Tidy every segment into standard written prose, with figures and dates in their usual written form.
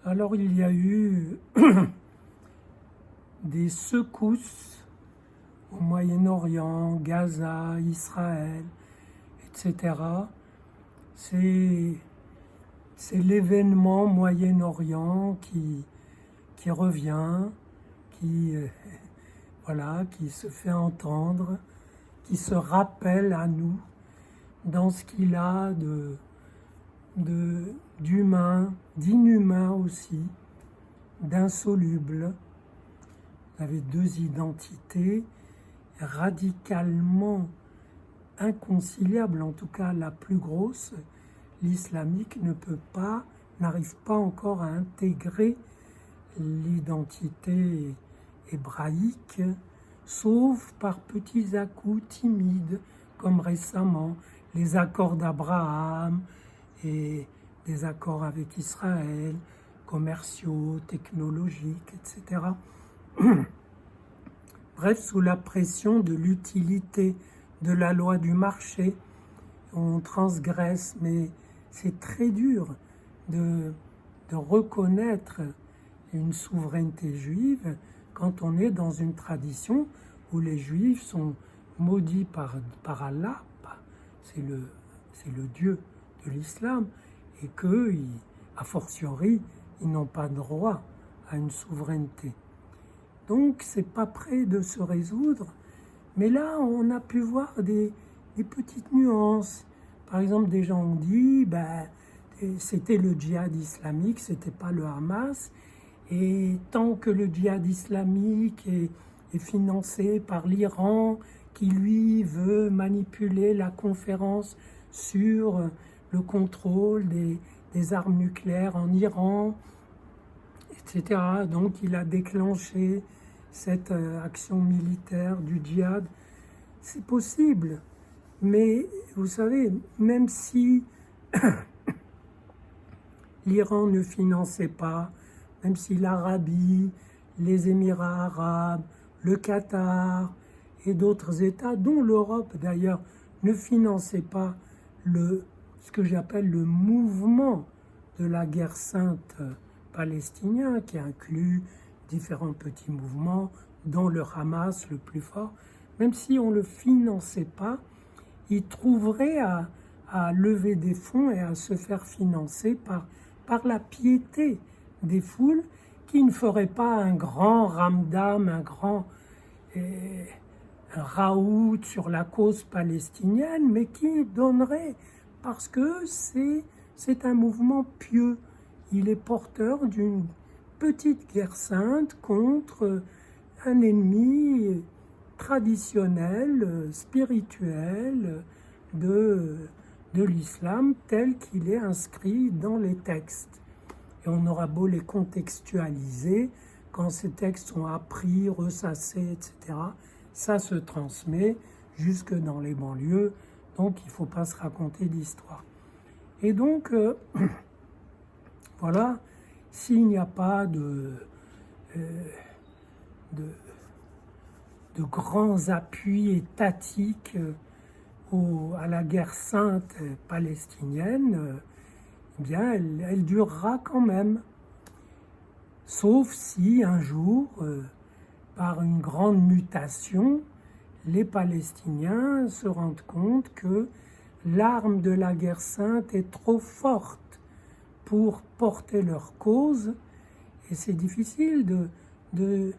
Alors il y a eu des secousses au Moyen-Orient, Gaza, Israël, etc. C'est l'événement Moyen-Orient qui revient, qui, voilà, qui se fait entendre, qui se rappelle à nous dans ce qu'il a d'humain, d'inhumain aussi, d'insoluble. Vous avez deux identités radicalement inconciliables, en tout cas la plus grosse. L'islamique n'arrive pas encore à intégrer l'identité hébraïque, sauf par petits à-coups timides, comme récemment les accords d'Abraham et des accords avec Israël, commerciaux, technologiques, etc. Bref, sous la pression de l'utilité de la loi du marché, on transgresse, mais c'est très dur de reconnaître une souveraineté juive quand on est dans une tradition où les juifs sont maudits par Allah, c'est le Dieu de l'islam, et que, a fortiori, ils n'ont pas droit à une souveraineté. Donc, c'est pas près de se résoudre, mais là, on a pu voir des petites nuances. Par exemple, des gens ont dit, c'était le djihad islamique, c'était pas le Hamas, et tant que le djihad islamique est financé par l'Iran, qui lui veut manipuler la conférence sur le contrôle des armes nucléaires en Iran, etc. Donc il a déclenché cette action militaire du djihad. C'est possible, mais vous savez, même si l'Iran ne finançait pas, même si l'Arabie, les Émirats arabes, le Qatar et d'autres États, dont l'Europe d'ailleurs, ne finançaient pas ce que j'appelle le mouvement de la guerre sainte palestinien, qui inclut différents petits mouvements, dont le Hamas le plus fort, même si on ne le finançait pas, il trouverait à lever des fonds et à se faire financer par la piété des foules qui ne feraient pas un grand ramdam, un grand raout sur la cause palestinienne, mais qui donnerait, parce que c'est un mouvement pieux. Il est porteur d'une petite guerre sainte contre un ennemi traditionnel, spirituel de l'islam tel qu'il est inscrit dans les textes. Et on aura beau les contextualiser, quand ces textes sont appris, ressassés, etc., ça se transmet jusque dans les banlieues, donc il ne faut pas se raconter d'histoire. Et donc, voilà, s'il n'y a pas de grands appuis étatiques à la guerre sainte palestinienne, eh bien, elle durera quand même. Sauf si un jour, par une grande mutation, les Palestiniens se rendent compte que l'arme de la guerre sainte est trop forte pour porter leur cause, et c'est difficile de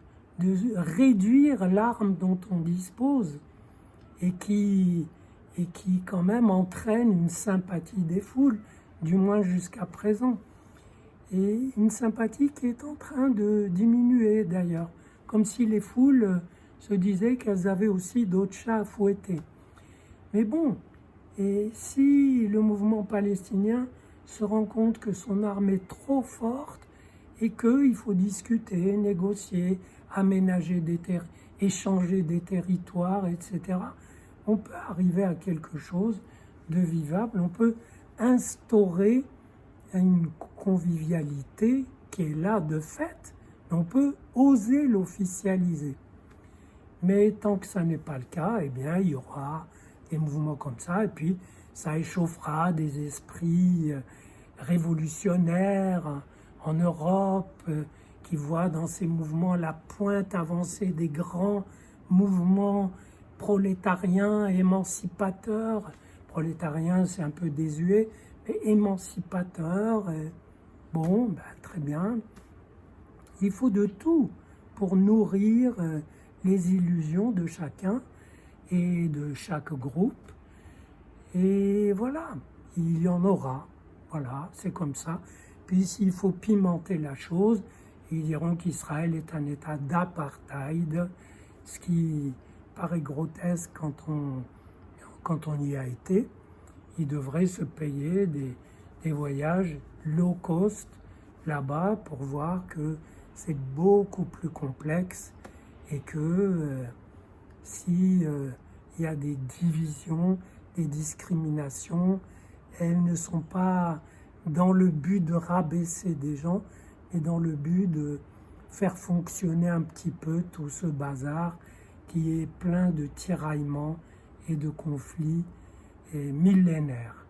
réduire l'arme dont on dispose et qui quand même entraîne une sympathie des foules, du moins jusqu'à présent. Et une sympathie qui est en train de diminuer d'ailleurs, comme si les foules se disaient qu'elles avaient aussi d'autres chats à fouetter. Mais bon, et si le mouvement palestinien se rend compte que son arme est trop forte et qu'il faut discuter, négocier, aménager échanger des territoires, etc., on peut arriver à quelque chose de vivable, on peut instaurer une convivialité qui est là de fait, on peut oser l'officialiser. Mais tant que ça n'est pas le cas, eh bien, il y aura des mouvements comme ça, et puis ça échauffera des esprits révolutionnaires en Europe, qui voit dans ces mouvements la pointe avancée des grands mouvements prolétariens, émancipateurs. Prolétarien, c'est un peu désuet, mais émancipateur. Bon, ben, très bien. Il faut de tout pour nourrir les illusions de chacun et de chaque groupe. Et voilà, il y en aura. Voilà, c'est comme ça. Puis s'il faut pimenter la chose, ils diront qu'Israël est un état d'apartheid, ce qui paraît grotesque quand on y a été. Ils devraient se payer des voyages low cost là-bas pour voir que c'est beaucoup plus complexe et que si il y a des divisions, des discriminations, elles ne sont pas dans le but de rabaisser des gens, mais dans le but de faire fonctionner un petit peu tout ce bazar qui est plein de tiraillements et de conflits millénaires.